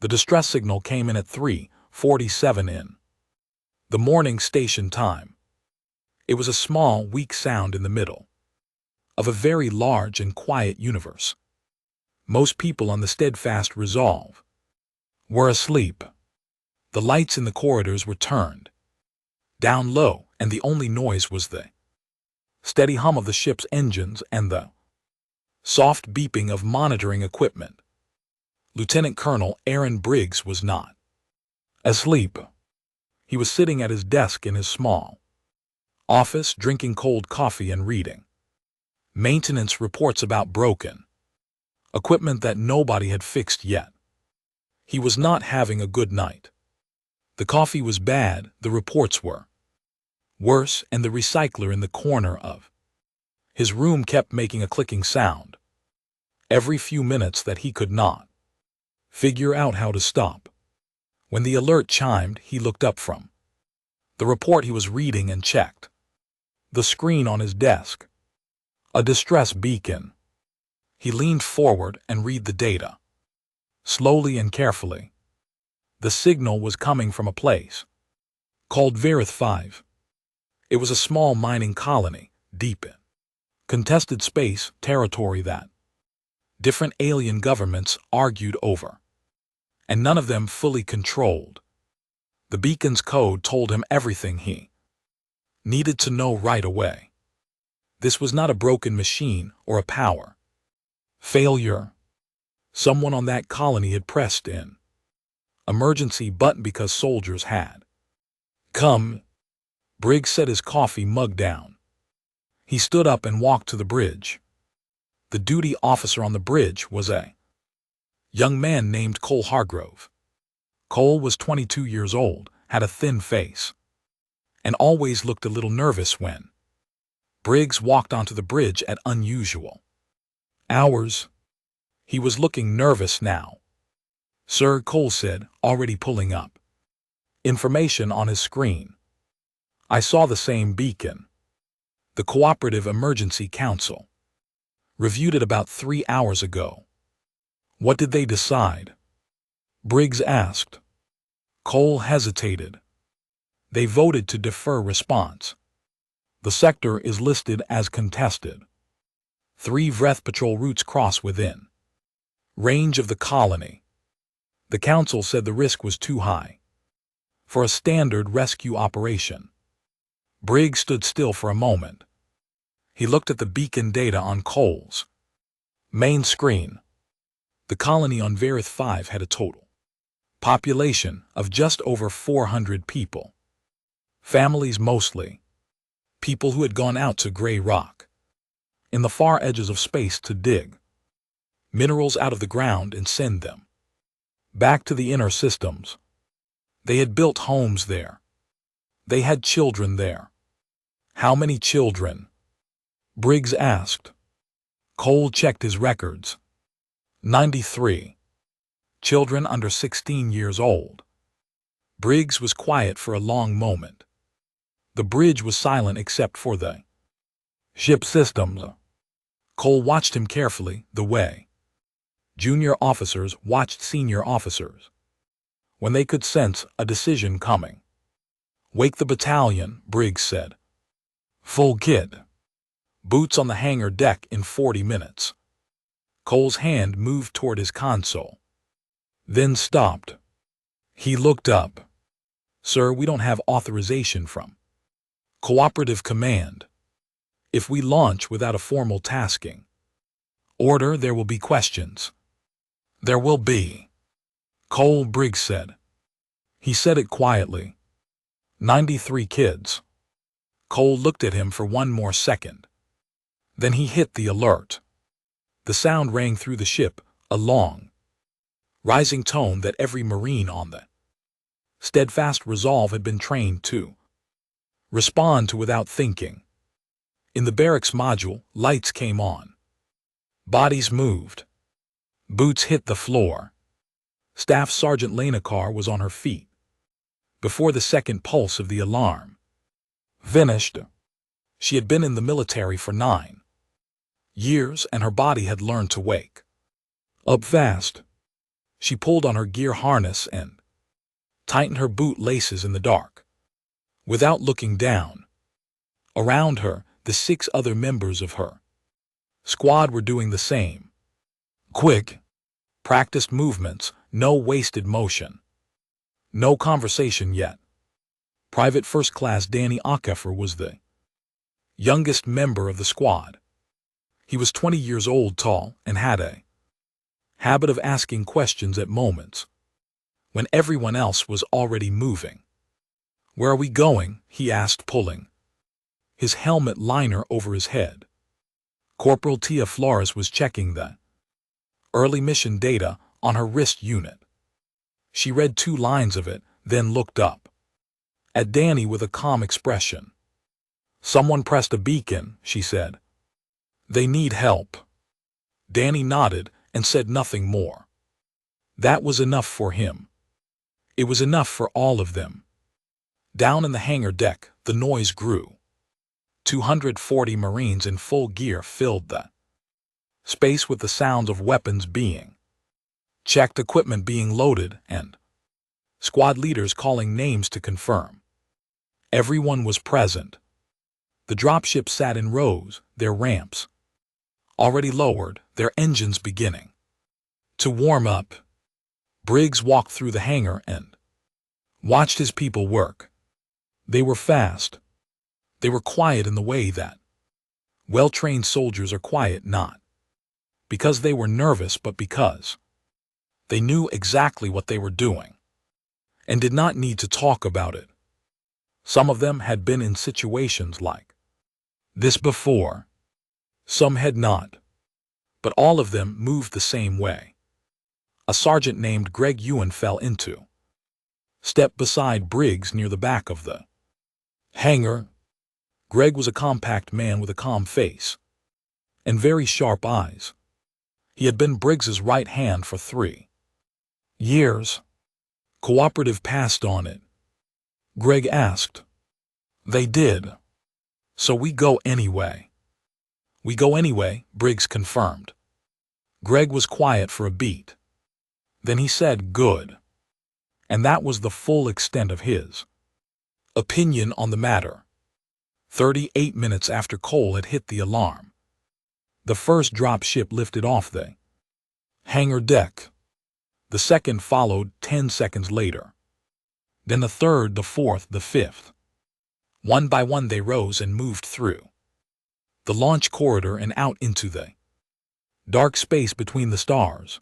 The distress signal came in at 3:47 in the morning station time. It was a small, weak sound in the middle of a very large and quiet universe. Most people on the steadfast resolve were asleep. The lights in the corridors were turned down low, and the only noise was the steady hum of the ship's engines and the soft beeping of monitoring equipment. Lieutenant Colonel Aaron Briggs was not asleep. He was sitting at his desk in his small office, drinking cold coffee and reading maintenance reports about broken equipment that nobody had fixed yet. He was not having a good night. The coffee was bad, the reports were worse, and the recycler in the corner of his room kept making a clicking sound every few minutes that he could not figure out how to stop. When the alert chimed, he looked up from the report he was reading and checked the screen on his desk. A distress beacon. He leaned forward and read the data slowly and carefully. The signal was coming from a place called Verith 5. It was a small mining colony, deep in contested space territory that different alien governments argued over, and none of them fully controlled. The beacon's code told him everything he needed to know right away. This was not a broken machine or a power failure. Someone on that colony had pressed an emergency button because soldiers had come. Briggs set his coffee mug down. He stood up and walked to the bridge. The duty officer on the bridge was a young man named Cole Hargrove. Cole was 22 years old, had a thin face, and always looked a little nervous when Briggs walked onto the bridge at unusual hours. He was looking nervous now. "Sir," Cole said, already pulling up information on his screen. "I saw the same beacon. The Cooperative Emergency Council reviewed it about 3 hours ago." "What did they decide?" Briggs asked. Cole hesitated. "They voted to defer response. The sector is listed as contested. 3 Vreth patrol routes cross within range of the colony. The council said the risk was too high for a standard rescue operation." Briggs stood still for a moment. He looked at the beacon data on Cole's main screen. The colony on Verith 5 had a total population of just over 400 people. Families mostly. People who had gone out to Grey Rock in the far edges of space to dig minerals out of the ground and send them back to the inner systems. They had built homes there. They had children there. "How many children?" Briggs asked. Cole checked his records. 93. Children under 16 years old. Briggs was quiet for a long moment. The bridge was silent except for the ship systems. Cole watched him carefully, the way junior officers watched senior officers when they could sense a decision coming. "Wake the battalion," Briggs said. "Full kit. Boots on the hangar deck in 40 minutes." Cole's hand moved toward his console, then stopped. He looked up. "Sir, we don't have authorization from Cooperative Command. If we launch without a formal tasking order, there will be questions." "There will be," Cole, Briggs said. He said it quietly. 93 kids. Cole looked at him for one more second. Then he hit the alert. The sound rang through the ship, a long, rising tone that every Marine on the steadfast resolve had been trained to respond to without thinking. In the barracks module, lights came on. Bodies moved. Boots hit the floor. Staff Sergeant Lena Carr was on her feet before the second pulse of the alarm finished. She had been in the military for 9 years, and her body had learned to wake up fast. She pulled on her gear harness and tightened her boot laces in the dark. Without looking down, around her, the 6 other members of her squad were doing the same. Quick, practiced movements, no wasted motion. No conversation yet. Private First Class Danny Ockefer was the youngest member of the squad. He was 20 years old, tall, and had a habit of asking questions at moments when everyone else was already moving. "Where are we going?" he asked, pulling his helmet liner over his head. Corporal Tia Flores was checking the early mission data on her wrist unit. She read 2 lines of it, then looked up at Danny with a calm expression. "Someone pressed a beacon," she said. "They need help." Danny nodded and said nothing more. That was enough for him. It was enough for all of them. Down in the hangar deck, the noise grew. 240 Marines in full gear filled the space with the sounds of weapons being checked, equipment being loaded, and squad leaders calling names to confirm. Everyone was present. The dropships sat in rows, their ramps already lowered, their engines beginning to warm up. Briggs walked through the hangar and watched his people work. They were fast. They were quiet in the way that well-trained soldiers are quiet, not because they were nervous, but because they knew exactly what they were doing and did not need to talk about it. Some of them had been in situations like this before. Some had not. But all of them moved the same way. A sergeant named Greg Ewan fell into step beside Briggs near the back of the hangar. Greg was a compact man with a calm face and very sharp eyes. He had been Briggs's right hand for 3 years. "Cooperative passed on it?" Greg asked. "They did. So we go anyway." "We go anyway," Briggs confirmed. Greg was quiet for a beat. Then he said, "Good." And that was the full extent of his opinion on the matter. 38 minutes after Cole had hit the alarm, the first drop ship lifted off the hangar deck. The second followed 10 seconds later. Then the third, the fourth, the fifth. One by one they rose and moved through the launch corridor and out into the dark space between the stars.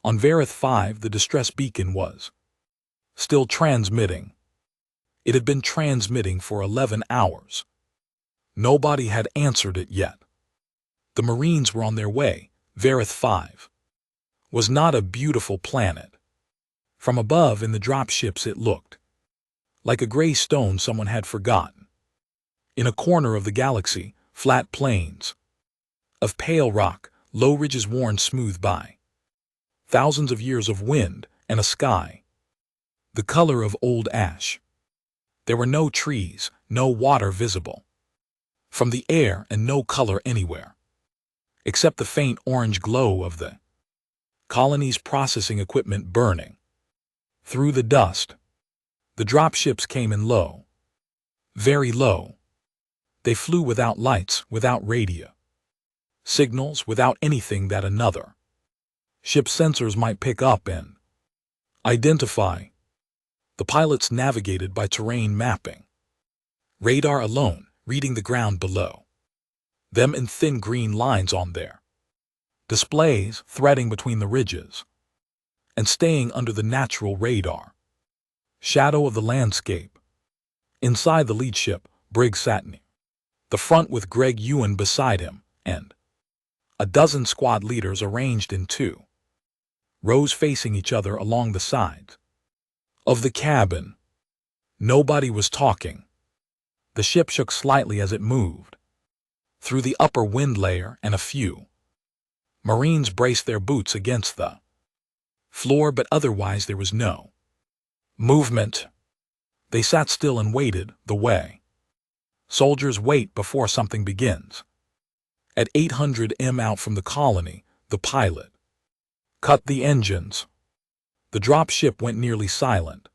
On Vareth 5, the distress beacon was still transmitting. It had been transmitting for 11 hours. Nobody had answered it yet. The Marines were on their way. Vareth 5 was not a beautiful planet. From above in the dropships it looked like a gray stone someone had forgotten. In a corner of the galaxy, flat plains of pale rock, low ridges worn smooth by thousands of years of wind, and a sky the color of old ash. There were no trees, no water visible from the air, and no color anywhere, except the faint orange glow of the colony's processing equipment burning through the dust. The dropships came in low, very low. They flew without lights, without radio signals, without anything that another ship's sensors might pick up and identify. The pilots navigated by terrain mapping radar alone, reading the ground below them in thin green lines on their displays, threading between the ridges and staying under the natural radar shadow of the landscape. Inside the lead ship, Briggs sat near the front with Greg Ewan beside him, and a dozen squad leaders arranged in 2 rows facing each other along the sides of the cabin. Nobody was talking. The ship shook slightly as it moved through the upper wind layer, and a few Marines braced their boots against the floor, but otherwise there was no movement. They sat still and waited, the way soldiers wait before something begins. At 800 m out from the colony, the pilot cut the engines. The drop ship went nearly silent.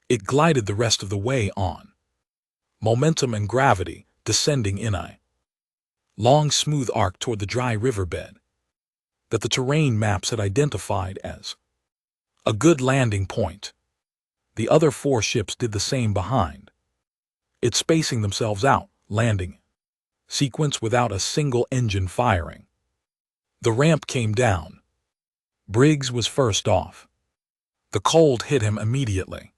It glided the rest of the way on, momentum and gravity descending in a long, smooth arc toward the dry riverbed that the terrain maps had identified as a good landing point. The other 4 ships did the same behind it, spacing themselves out, landing sequence without a single engine firing. The ramp came down. Briggs was first off. The cold hit him immediately.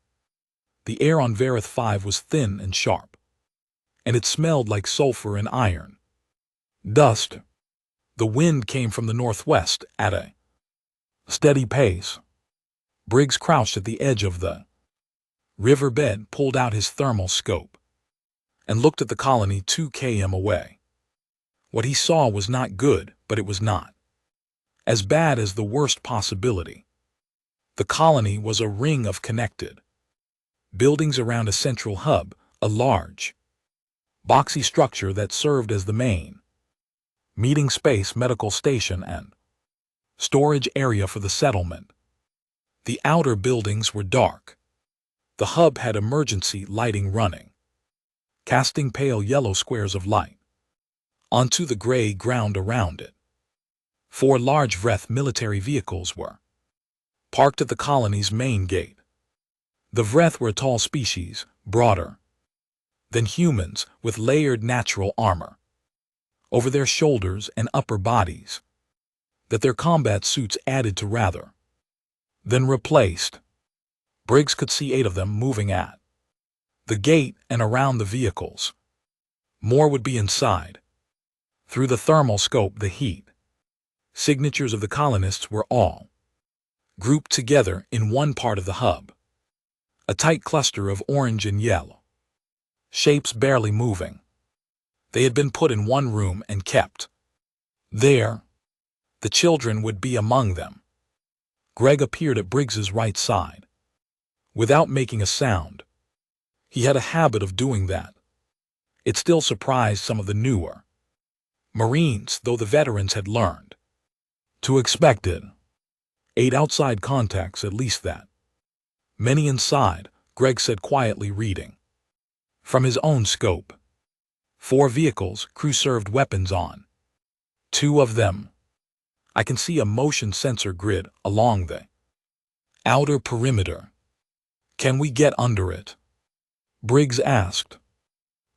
The air on Vareth 5 was thin and sharp, and it smelled like sulfur and iron. Dust. The wind came from the northwest at a steady pace. Briggs crouched at the edge of the riverbed, pulled out his thermal scope, and looked at the colony 2 km away. What he saw was not good, but it was not as bad as the worst possibility. The colony was a ring of connected buildings around a central hub, a large, boxy structure that served as the main meeting space, medical station, and storage area for the settlement. The outer buildings were dark. The hub had emergency lighting running, casting pale yellow squares of light onto the gray ground around it. 4 large Vreth military vehicles were parked at the colony's main gate. The Vreth were a tall species, broader than humans, with layered natural armor over their shoulders and upper bodies that their combat suits added to rather than replaced. Briggs could see 8 of them moving at the gate and around the vehicles. More would be inside. Through the thermal scope, the heat signatures of the colonists were all grouped together in one part of the hub, a tight cluster of orange and yellow shapes barely moving. They had been put in one room and kept there. The children would be among them. Greg appeared at Briggs's right side without making a sound. He had a habit of doing that. It still surprised some of the newer Marines, though the veterans had learned to expect it. 8 outside contacts, at least that many inside, Greg said quietly, reading from his own scope. 4 vehicles, crew-served weapons on 2 of them. I can see a motion sensor grid along the outer perimeter. Can we get under it? Briggs asked.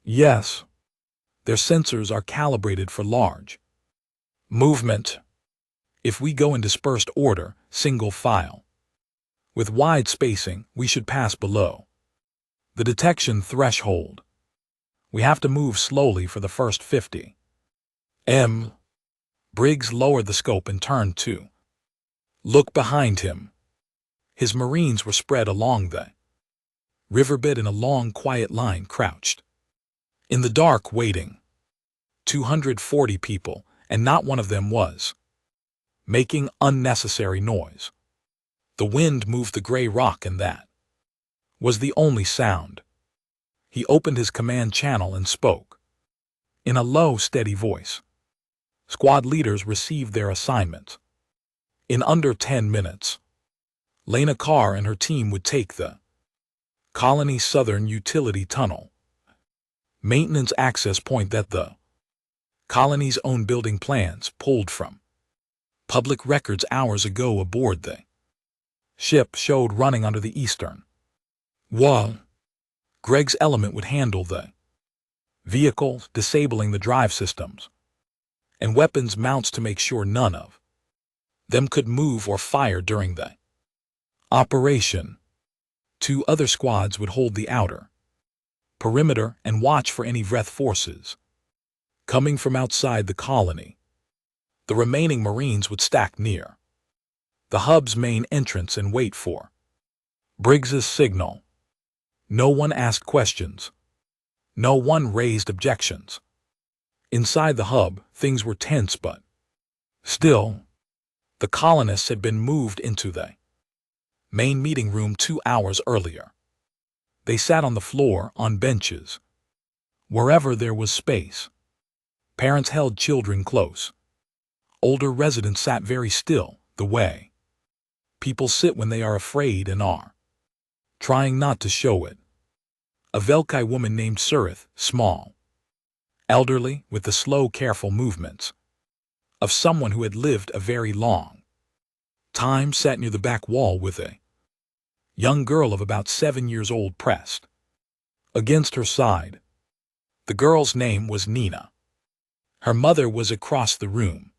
Yes. Their sensors are calibrated for large movement. If we go in dispersed order, single file, with wide spacing, we should pass below the detection threshold. We have to move slowly for the first 50 m. Briggs lowered the scope and turned to look behind him. His Marines were spread along the riverbed in a long, quiet line, crouched in the dark, waiting. 240 people, and not one of them was making unnecessary noise. The wind moved the gray rock, and that was the only sound. He opened his command channel and spoke in a low, steady voice. Squad leaders received their assignments. In under 10 minutes, Lena Carr and her team would take the colony southern utility tunnel maintenance access point that the colony's own building plans pulled from public records hours ago aboard the ship showed running under the eastern wall. Greg's element would handle the vehicles, disabling the drive systems and weapons mounts to make sure none of them could move or fire during the operation. 2 other squads would hold the outer perimeter and watch for any Vreth forces coming from outside the colony. The remaining Marines would stack near the hub's main entrance and wait for Briggs's signal. No one asked questions. No one raised objections. Inside the hub, things were tense, but still, the colonists had been moved into the main meeting room 2 hours earlier. They sat on the floor, on benches, wherever there was space. Parents held children close. Older residents sat very still, the way People sit when they are afraid and are trying not to show it. A Velkai woman named Surith, small, elderly, with the slow, careful movements of someone who had lived a very long time, sat near the back wall with a young girl of about 7 years old pressed against her side. The girl's name was Nina. Her mother was across the room,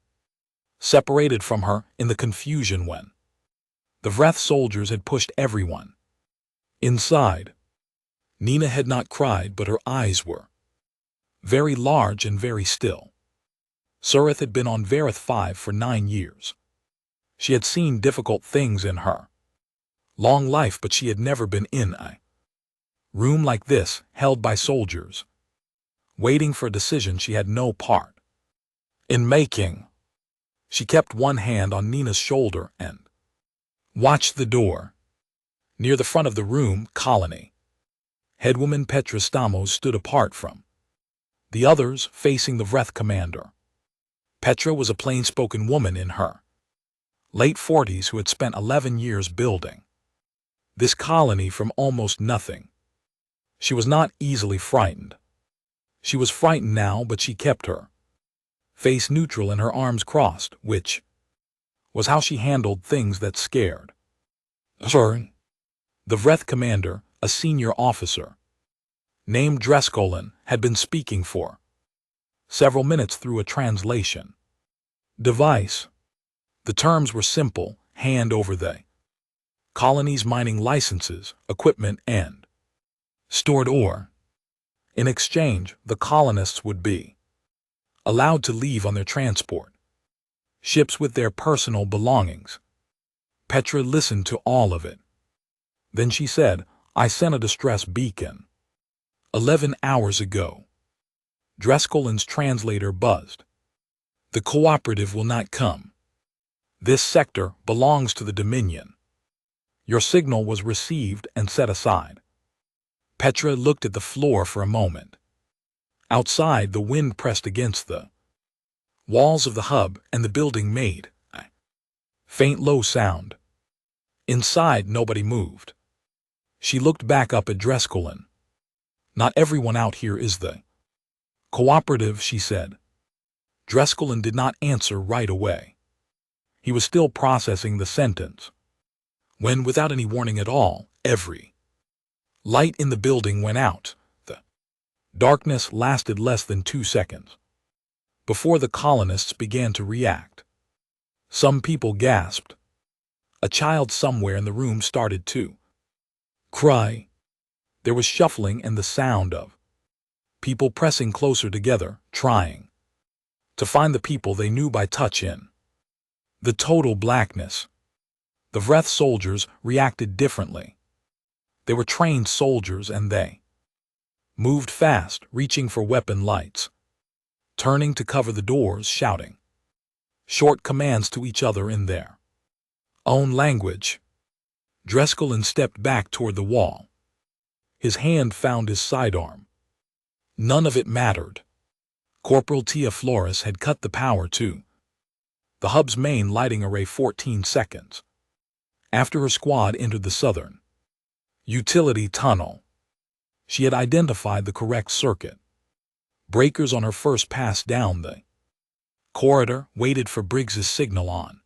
separated from her in the confusion when the Vreth soldiers had pushed everyone inside. Nina had not cried, but her eyes were very large and very still. Surith had been on Vareth 5 for 9 years. She had seen difficult things in her long life, but she had never been in a room like this, held by soldiers, waiting for a decision she had no part in making. She kept one hand on Nina's shoulder and watched the door. Near the front of the room, colony headwoman Petra Stamos stood apart from the others, facing the Vreth commander. Petra was a plain-spoken woman in her late 40s who had spent 11 years building this colony from almost nothing. She was not easily frightened. She was frightened now, but she kept her face neutral and her arms crossed, which was how she handled things that scared her. The Vreth commander, a senior officer named Dreskolin, had been speaking for several minutes through a translation device. The terms were simple: hand over the colony's mining licenses, equipment, and stored ore. In exchange, the colonists would be allowed to leave on their transport ships with their personal belongings. Petra listened to all of it. Then she said, "I sent a distress beacon 11 hours ago." Dreskolin's translator buzzed. "The cooperative will not come. This sector belongs to the Dominion. Your signal was received and set aside." Petra looked at the floor for a moment. Outside, the wind pressed against the walls of the hub, and the building made a faint low sound. Inside, nobody moved. She looked back up at Dreskolin. "Not everyone out here is the cooperative," she said. Dreskolin did not answer right away. He was still processing the sentence when, without any warning at all, every light in the building went out. The darkness lasted less than 2 seconds before the colonists began to react. Some people gasped. A child somewhere in the room started to cry. There was shuffling and the sound of people pressing closer together, trying to find the people they knew by touch in the total blackness. The Vreth soldiers reacted differently. They were trained soldiers, and they moved fast, reaching for weapon lights, turning to cover the doors, shouting short commands to each other in their own language. Dreskolin stepped back toward the wall. His hand found his sidearm. None of it mattered. Corporal Tia Flores had cut the power to the hub's main lighting array 14 seconds after her squad entered the southern utility tunnel. She had identified the correct circuit breakers on her first pass down the corridor, waited for Briggs's signal on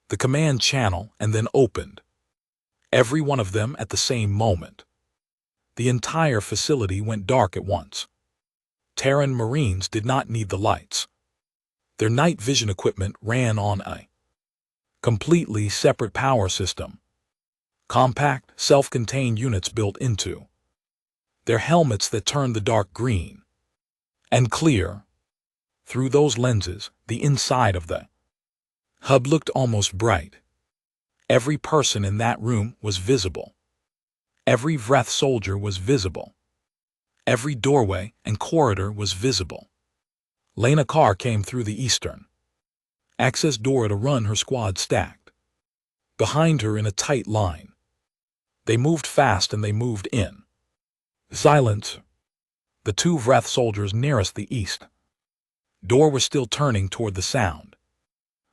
the command channel, and then opened every one of them at the same moment. The entire facility went dark at once. Terran Marines did not need the lights. Their night vision equipment ran on a completely separate power system. Compact, self-contained units built into their helmets that turned the dark green and clear. Through those lenses, the inside of the hub looked almost bright. Every person in that room was visible. Every Vreth soldier was visible. Every doorway and corridor was visible. Lena Carr came through the eastern access door at a run, her squad stacked behind her in a tight line. They moved fast and they moved in silence. The 2 Vreth soldiers nearest the east door were still turning toward the sound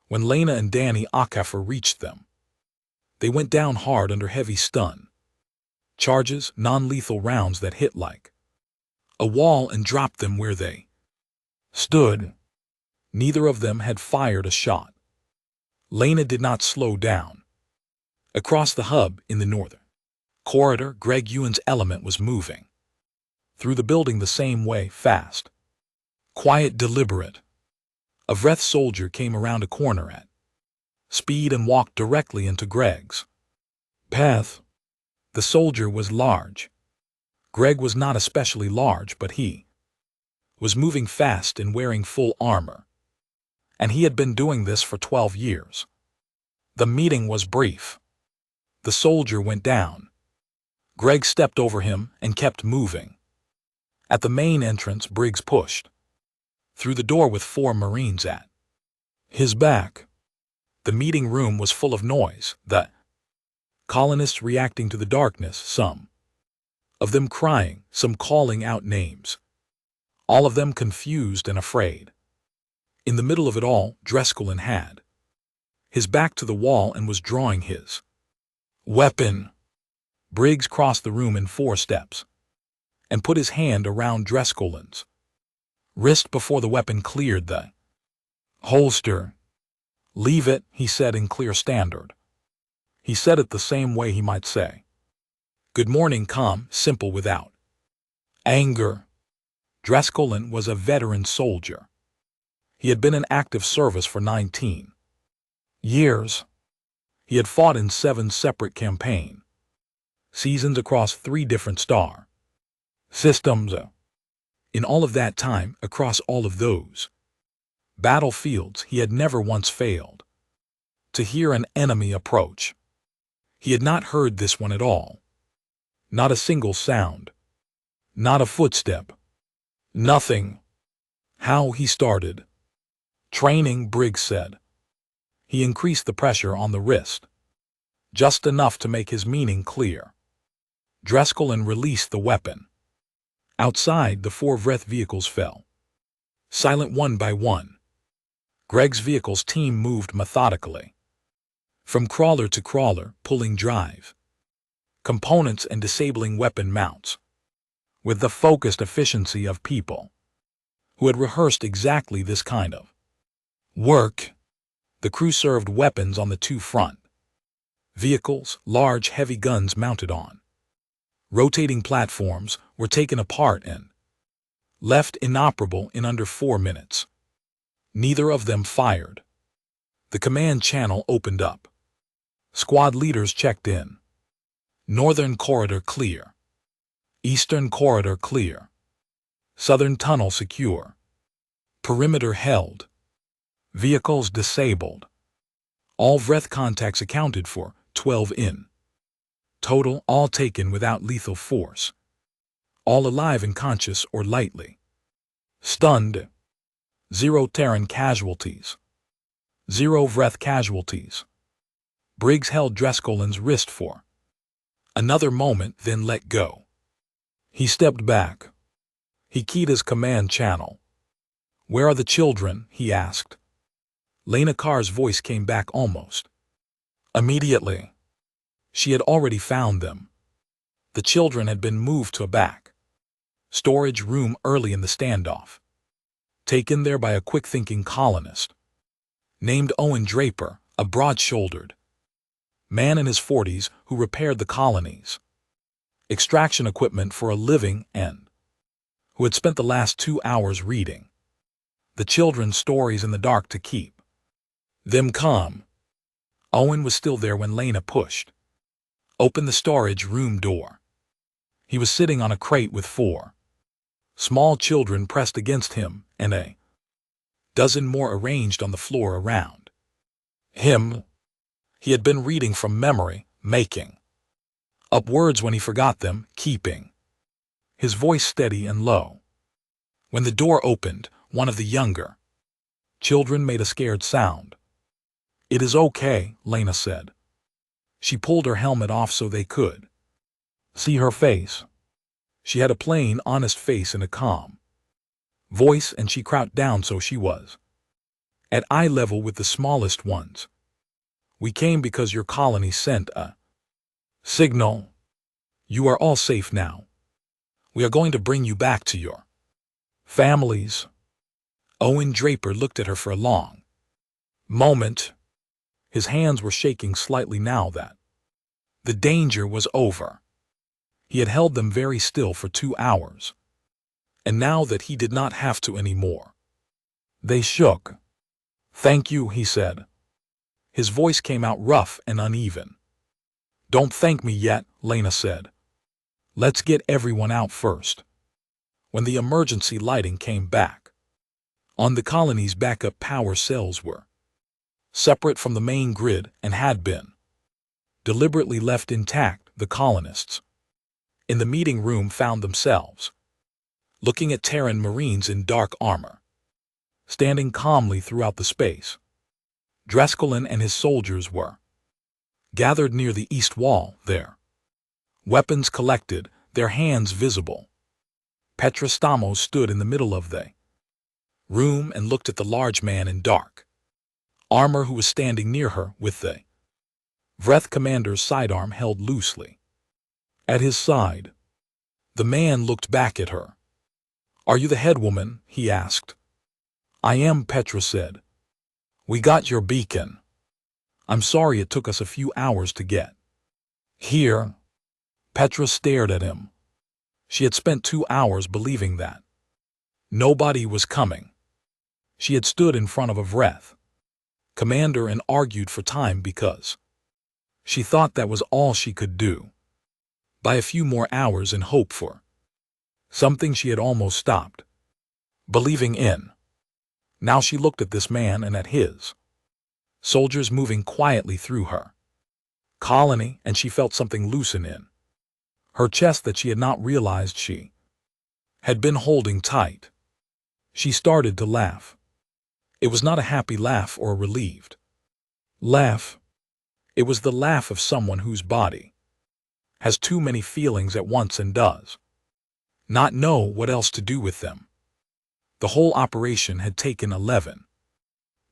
when Lena and Danny Akafer reached them. They went down hard under heavy stun. Charges, non-lethal rounds that hit like a wall and dropped them where they stood. Neither of them had fired a shot. Lena did not slow down. Across the hub in the northern corridor, Greg Ewan's element was moving. Through the building the same way, fast, quiet, deliberate. A Vreth soldier came around a corner at speed and walked directly into Greg's path. The soldier was large. Greg was not especially large, but he was moving fast and wearing full armor. And he had been doing this for 12 years. The meeting was brief. The soldier went down. Greg stepped over him and kept moving. At the main entrance, Briggs pushed through the door with 4 Marines at his back. The meeting room was full of noise, the colonists reacting to the darkness, some of them crying, some calling out names, all of them confused and afraid. In the middle of it all, Dreskelin had his back to the wall and was drawing his weapon. Briggs crossed the room in 4 steps and put his hand around Dreskelin's wrist before the weapon cleared the holster. "Leave it," he said in clear standard. He said it the same way he might say "Good morning," calm, simple, without anger. Dreskelin was a veteran soldier. He had been in active service for 19 years. He had fought in 7 separate campaign seasons across 3 different star systems. In all of that time, across all of those battlefields, he had never once failed to hear an enemy approach. He had not heard this one at all. Not a single sound. Not a footstep. Nothing. How he started training, Briggs said. He increased the pressure on the wrist, just enough to make his meaning clear. Dreskelin released the weapon. Outside, the 4 Vreth vehicles fell silent one by one. Greg's vehicle's team moved methodically, from crawler to crawler, pulling drive components and disabling weapon mounts, with the focused efficiency of people who had rehearsed exactly this kind of work. The crew served weapons on the 2 front vehicles. Large, heavy guns mounted on rotating platforms were taken apart and left inoperable in under 4 minutes. Neither of them fired. The command channel opened up. Squad leaders checked in. Northern corridor clear. Eastern corridor clear. Southern tunnel secure. Perimeter held. Vehicles disabled. All Vreth contacts accounted for, 12 in total, all taken without lethal force. All alive and conscious or lightly stunned. 0 Terran casualties. 0 Vreth casualties. Briggs held Dreskelin's wrist for another moment, then let go. He stepped back. He keyed his command channel. "Where are the children?" he asked. Lena Carr's voice came back almost immediately. She had already found them. The children had been moved to a back storage room early in the standoff, taken there by a quick-thinking colonist named Owen Draper, a broad-shouldered man in his 40s who repaired the colony's extraction equipment for a living and who had spent the last 2 hours reading the children's stories in the dark to keep them calm. Owen was still there when Lena pushed open the storage room door. He was sitting on a crate with 4 small children pressed against him and a dozen more arranged on the floor around him. He had been reading from memory, making up words when he forgot them, keeping his voice steady and low. When the door opened, one of the younger children made a scared sound. "It is okay," Lena said. She pulled her helmet off so they could see her face. She had a plain, honest face and a calm voice, and she crouched down so she was at eye level with the smallest ones. We came because your colony sent a signal. You are all safe now. We are going to bring you back to your families. Owen Draper looked at her for a long moment. His hands were shaking slightly now that the danger was over. He had held them very still for 2 hours, and now that he did not have to anymore, they shook. Thank you, he said. His voice came out rough and uneven. Don't thank me yet, Lena said. Let's get everyone out first. When the emergency lighting came back on, the colony's backup power cells were separate from the main grid and had been deliberately left intact. The colonists in the meeting room found themselves looking at Terran Marines in dark armor, standing calmly throughout the space. Dreskelin and his soldiers were gathered near the east wall, their weapons collected, their hands visible. Petra Stamos stood in the middle of the room and looked at the large man in dark armor who was standing near her with the Vreth commander's sidearm held loosely at his side. The man looked back at her. Are you the head woman? He asked. I am, Petra said. We got your beacon. I'm sorry it took us a few hours to get here. Petra stared at him. She had spent 2 hours believing that nobody was coming. She had stood in front of a Vreth commander and argued for time because she thought that was all she could do. Buy a few more hours and hope for something she had almost stopped believing in. Now she looked at this man and at his soldiers moving quietly through her colony, and she felt something loosen in her chest that she had not realized she had been holding tight. She started to laugh. It was not a happy laugh or a relieved laugh. It was the laugh of someone whose body has too many feelings at once and does not know what else to do with them. The whole operation had taken 11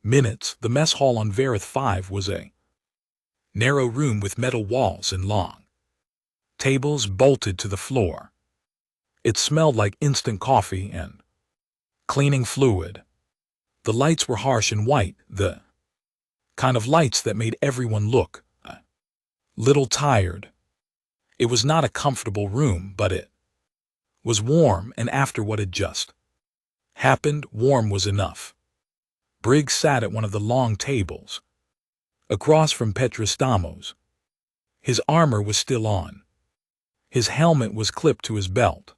minutes. The mess hall on Vareth 5 was a narrow room with metal walls and long tables bolted to the floor. It smelled like instant coffee and cleaning fluid. The lights were harsh and white, the kind of lights that made everyone look a little tired. It was not a comfortable room, but it was warm, and after what had just happened, warm was enough. Briggs sat at one of the long tables across from Petra Stamos. His armor was still on. His helmet was clipped to his belt.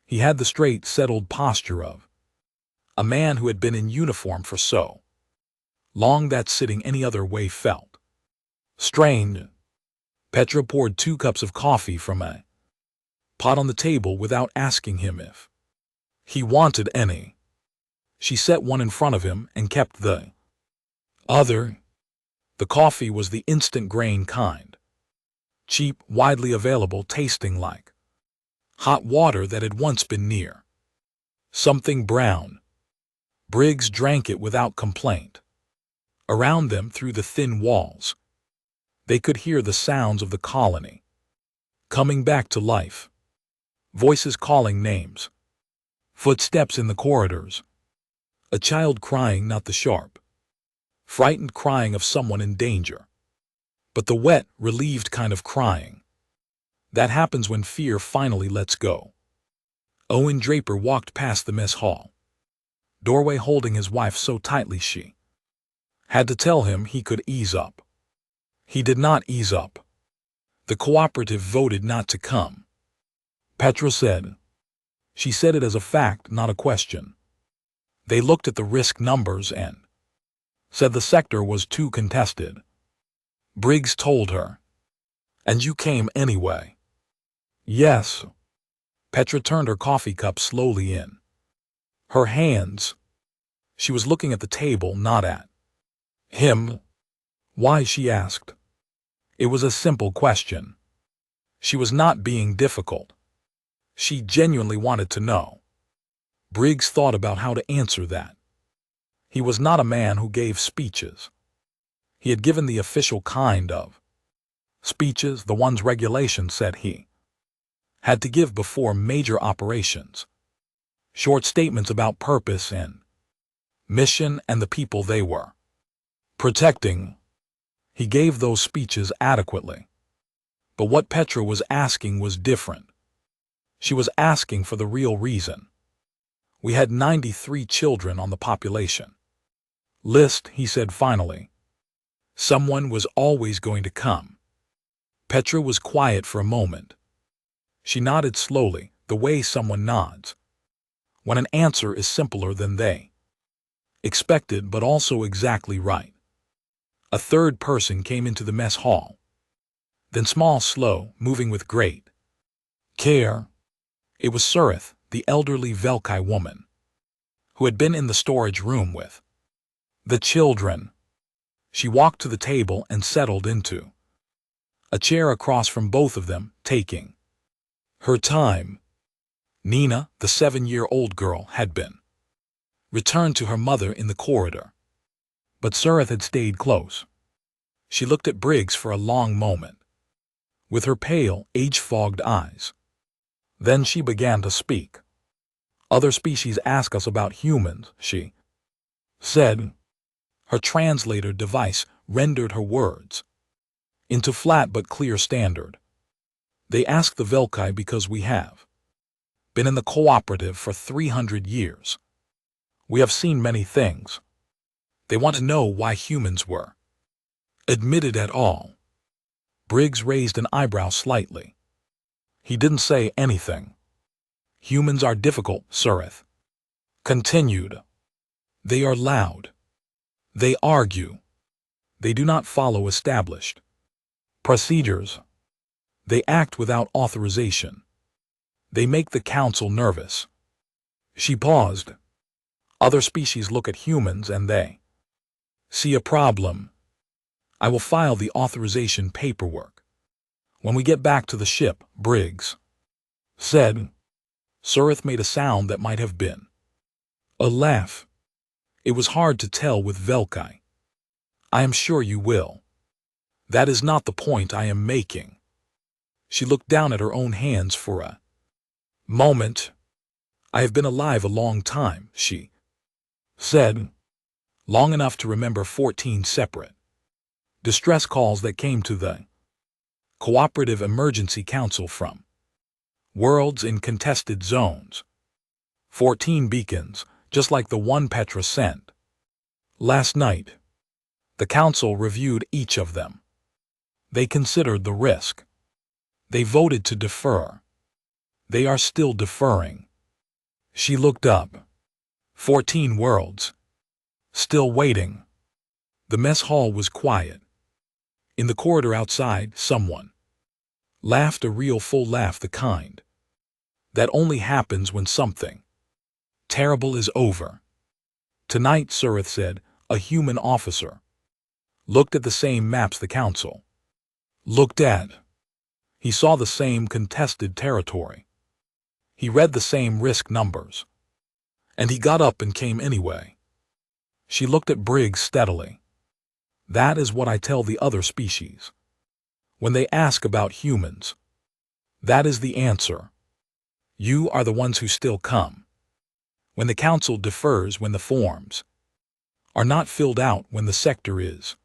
He had the straight, settled posture of a man who had been in uniform for so long that sitting any other way felt strained. Petra poured 2 cups of coffee from a pot on the table without asking him if he wanted any. She set one in front of him and kept the other. The coffee was the instant grain kind, cheap, widely available, tasting like hot water that had once been near something brown. Briggs drank it without complaint. Around them, through the thin walls, they could hear the sounds of the colony coming back to life. Voices calling names. Footsteps in the corridors. A child crying, not the sharp, frightened crying of someone in danger, but the wet, relieved kind of crying that happens when fear finally lets go. Owen Draper walked past the mess hall doorway holding his wife so tightly she had to tell him he could ease up. He did not ease up. The cooperative voted not to come. Petra said. She said it as a fact, not a question. They looked at the risk numbers and said the sector was too contested. Briggs told her. And you came anyway? Yes. Petra turned her coffee cup slowly in her hands. She was looking at the table, not at him. Why? She asked. It was a simple question. She was not being difficult. She genuinely wanted to know. Briggs thought about how to answer that. He was not a man who gave speeches. He had given the official kind of speeches, the ones regulation said he had to give before major operations. Short statements about purpose and mission and the people they were protecting. He gave those speeches adequately. But what Petra was asking was different. She was asking for the real reason. We had 93 children on the population list, he said finally. Someone was always going to come. Petra was quiet for a moment. She nodded slowly, the way someone nods when an answer is simpler than they expected but also exactly right. A third person came into the mess hall. Then small, slow, moving with great care. It was Surith, the elderly Velkai woman, who had been in the storage room with the children. She walked to the table and settled into a chair across from both of them, taking her time. Nina, the 7-year-old girl, had been returned to her mother in the corridor. But Surith had stayed close. She looked at Briggs for a long moment, with her pale, age-fogged eyes. Then she began to speak. Other species ask us about humans, she said. Her translator device rendered her words into flat but clear standard. They ask the Velkai because we have been in the cooperative for 300 years. We have seen many things. They want to know why humans were admitted at all. Briggs raised an eyebrow slightly. He didn't say anything. Humans are difficult, Surith continued. They are loud. They argue. They do not follow established procedures. They act without authorization. They make the council nervous. She paused. Other species look at humans and they see a problem. I will file the authorization paperwork when we get back to the ship, Briggs said. Surith made a sound that might have been a laugh. It was hard to tell with Velkai. I am sure you will. That is not the point I am making. She looked down at her own hands for a moment. I have been alive a long time, she said. Long enough to remember 14 separate distress calls that came to the Cooperative Emergency Council from worlds in contested zones. 14 beacons, just like the one Petra sent last night. The council reviewed each of them. They considered the risk. They voted to defer. They are still deferring. She looked up. 14 worlds. Still waiting. The mess hall was quiet. In the corridor outside, someone laughed, a real full laugh, the kind that only happens when something terrible is over. Tonight, Surith said, a human officer looked at the same maps the council looked at. He saw the same contested territory. He read the same risk numbers. And he got up and came anyway. She looked at Briggs steadily. That is what I tell the other species. When they ask about humans, that is the answer. You are the ones who still come. When the council defers, when the forms are not filled out, when the sector is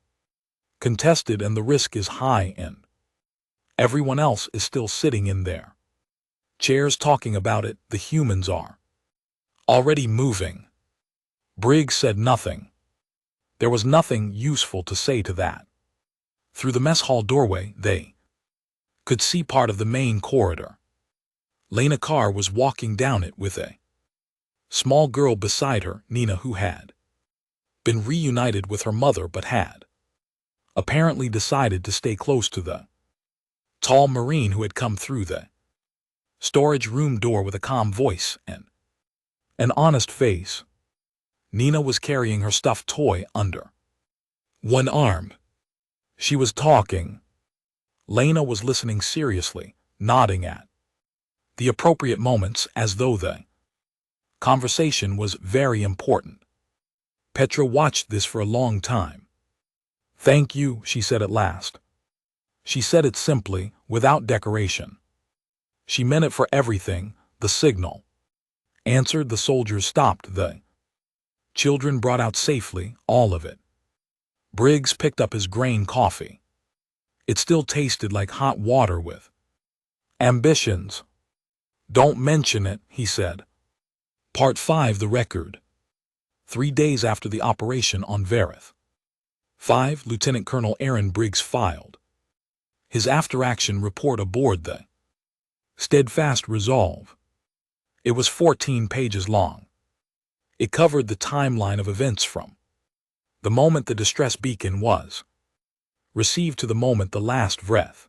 contested and the risk is high and everyone else is still sitting in their chairs talking about it, the humans are already moving. Briggs said nothing. There was nothing useful to say to that. Through the mess hall doorway, they could see part of the main corridor. Lena Carr was walking down it with a small girl beside her, Nina, who had been reunited with her mother but had apparently decided to stay close to the tall Marine who had come through the storage room door with a calm voice and an honest face. Nina was carrying her stuffed toy under one arm. She was talking. Lena was listening seriously, nodding at the appropriate moments as though the conversation was very important. Petra watched this for a long time. "Thank you," she said at last. She said it simply, without decoration. She meant it for everything. The signal answered, the soldiers stopped, the children brought out safely, all of it. Briggs picked up his grain coffee. It still tasted like hot water with ambitions. "Don't mention it," he said. Part 5. The record. 3 days after the operation on Verith. 5. Lieutenant Colonel Aaron Briggs filed his after-action report aboard the Steadfast Resolve. It was 14 pages long. It covered the timeline of events from the moment the distress beacon was received to the moment the last Verith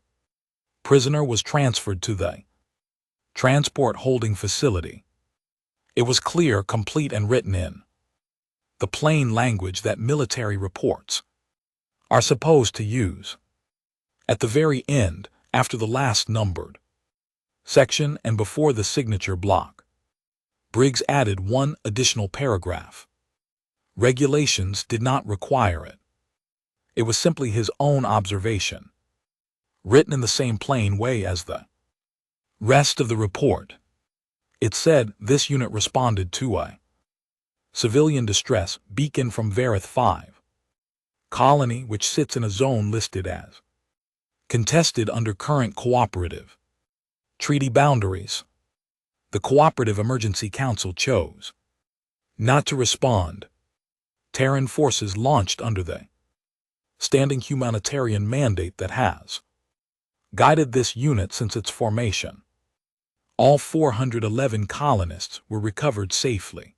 prisoner was transferred to the transport holding facility. It was clear, complete, and written in the plain language that military reports are supposed to use. At the very end, after the last numbered section and before the signature block, Briggs added one additional paragraph. Regulations did not require it. It was simply his own observation, written in the same plain way as the rest of the report. It said, "This unit responded to a civilian distress beacon from Verith 5 colony, which sits in a zone listed as contested under current cooperative treaty boundaries. The Cooperative Emergency Council chose not to respond. Terran forces launched under the standing humanitarian mandate that has guided this unit since its formation. All 411 colonists were recovered safely.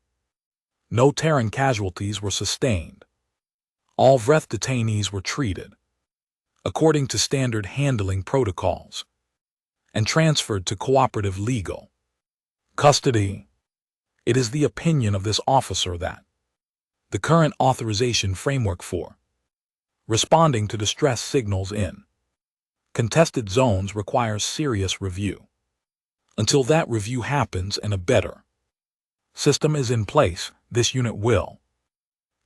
No Terran casualties were sustained. All Verith detainees were treated according to standard handling protocols and transferred to cooperative legal custody. It is the opinion of this officer that the current authorization framework for responding to distress signals in contested zones requires serious review. Until that review happens and a better system is in place, this unit will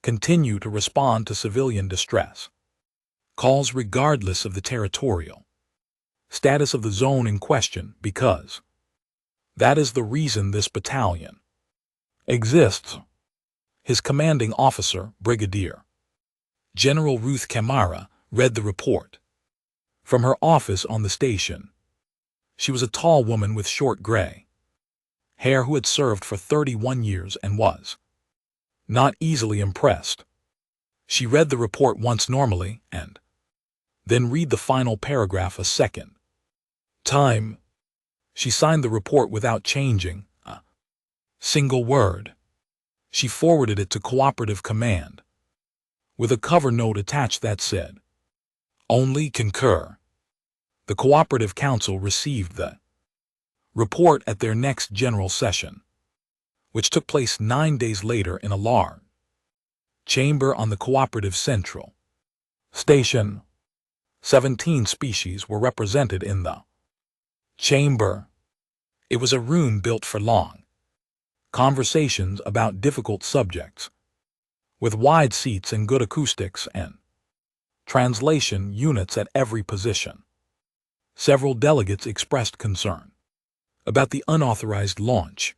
continue to respond to civilian distress calls regardless of the territorial status of the zone in question, because that is the reason this battalion exists." His commanding officer, Brigadier General Ruth Camara, read the report from her office on the station. She was a tall woman with short gray hair who had served for 31 years and was not easily impressed. She read the report once normally and then read the final paragraph a second time. She signed the report without changing a single word. She forwarded it to Cooperative Command with a cover note attached that said, "Only concur." The Cooperative Council received the report at their next general session, which took place 9 days later in a large chamber on the Cooperative Central Station. 17 species were represented in the chamber. It was a room built for long conversations about difficult subjects, with wide seats and good acoustics and translation units at every position. Several delegates expressed concern about the unauthorized launch.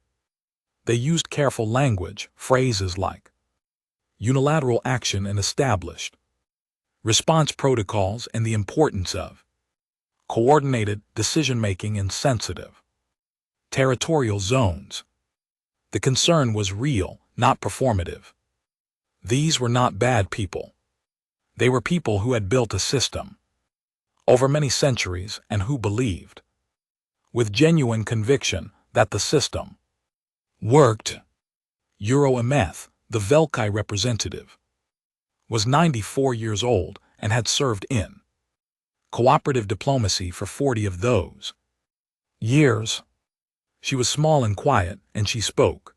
They used careful language, phrases like unilateral action and established response protocols, and the importance of coordinated decision-making in sensitive territorial zones. The concern was real, not performative. These were not bad people. They were people who had built a system over many centuries and who believed, with genuine conviction, that the system worked. Emeth, the Velkai representative, was 94 years old and had served in cooperative diplomacy for 40 of those years. She was small and quiet, and she spoke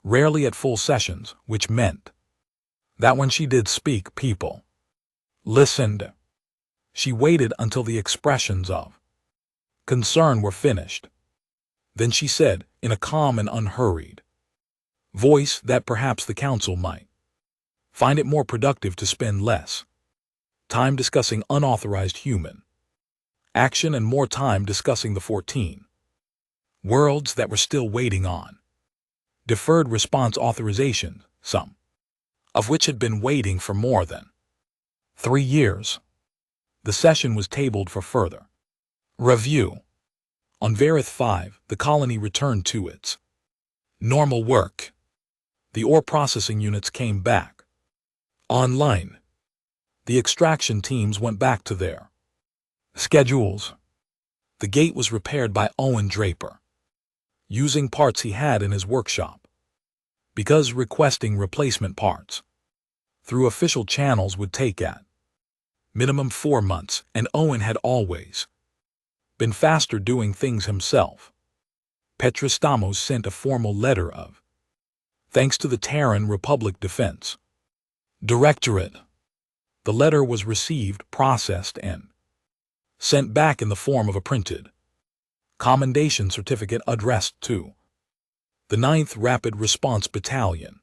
rarely at full sessions, which meant that when she did speak, people listened. She waited until the expressions of concern were finished. Then she said, in a calm and unhurried voice, that perhaps the council might find it more productive to spend less time discussing unauthorized human action, and more time discussing the 14 worlds that were still waiting on deferred response authorization, some of which had been waiting for more than 3 years. The session was tabled for further review. On Varith 5, the colony returned to its normal work. The ore processing units came back online. The extraction teams went back to their schedules. The gate was repaired by Owen Draper, using parts he had in his workshop, because requesting replacement parts through official channels would take at minimum 4 months, and Owen had always been faster doing things himself. Petrostamos sent a formal letter of thanks to the Terran Republic Defense Directorate. The letter was received, processed, and sent back in the form of a printed commendation certificate addressed to the 9th Rapid Response Battalion.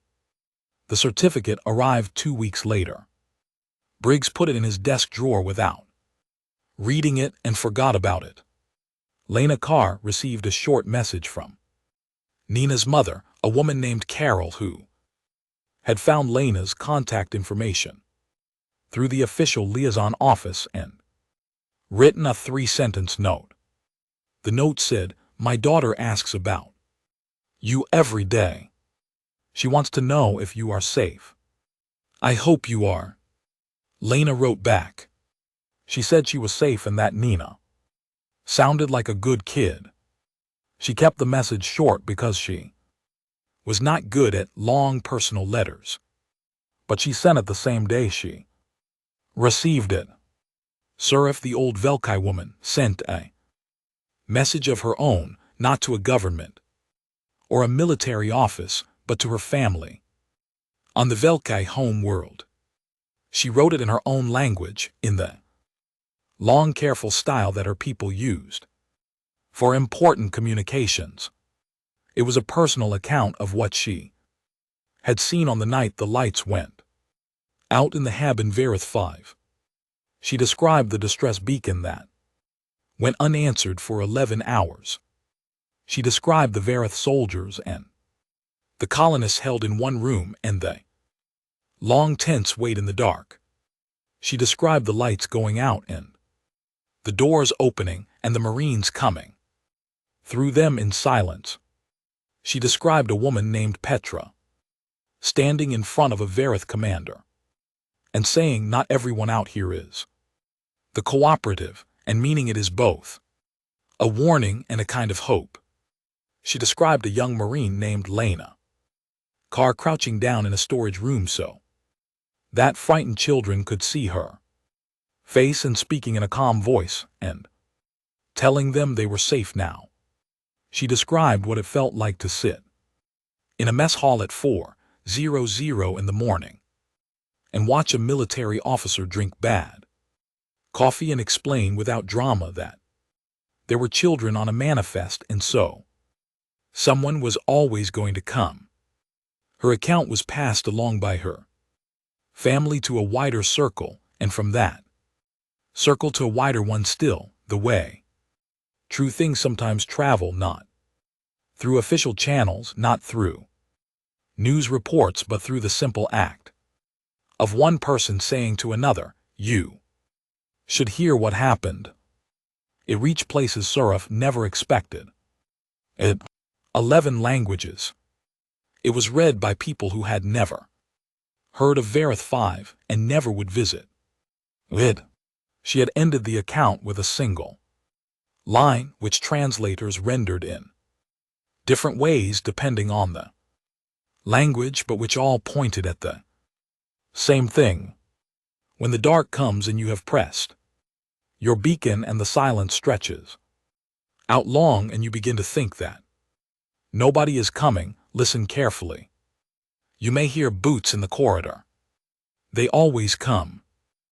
The certificate arrived 2 weeks later. Briggs put it in his desk drawer without reading it and forgot about it. Lena Carr received a short message from Nina's mother, a woman named Carol, who had found Lena's contact information through the official liaison office and written a 3-sentence note. The note said, "My daughter asks about you every day. She wants to know if you are safe. I hope you are." Lena wrote back. She said she was safe and that Nina sounded like a good kid. She kept the message short because she was not good at long personal letters, but she sent it the same day she received it. Surif, the old Velkai woman, sent a message of her own, not to a government or a military office, but to her family on the Velkai home world. She wrote it in her own language, in the long, careful style that her people used for important communications. It was a personal account of what she had seen on the night the lights went out in the hab in Varith 5. She described the distress beacon that went unanswered for 11 hours. She described the Varith soldiers and the colonists held in one room and the long tense wait in the dark. She described the lights going out and the doors opening and the Marines coming through them in silence. She described a woman named Petra standing in front of a Varith commander and saying, "Not everyone out here is the cooperative," and meaning it is both a warning and a kind of hope. She described a young Marine named Lena Carr crouching down in a storage room so that frightened children could see her face, and speaking in a calm voice and telling them they were safe now. She described what it felt like to sit in a mess hall at 4:00 in the morning and watch a military officer drink bad coffee and explain without drama that there were children on a manifest and so someone was always going to come. Her account was passed along by her family to a wider circle, and from that circle to a wider one still, the way true things sometimes travel, not through official channels, not through news reports, but through the simple act of one person saying to another, "You should hear what happened." It reached places Surif never expected. It 11 languages. It was read by people who had never heard of Varith 5 and never would visit it. She had ended the account with a single line, which translators rendered in different ways depending on the language, but which all pointed at the same thing. When the dark comes and you have pressed your beacon and the silence stretches out long and you begin to think that nobody is coming, listen carefully. You may hear boots in the corridor. They always come.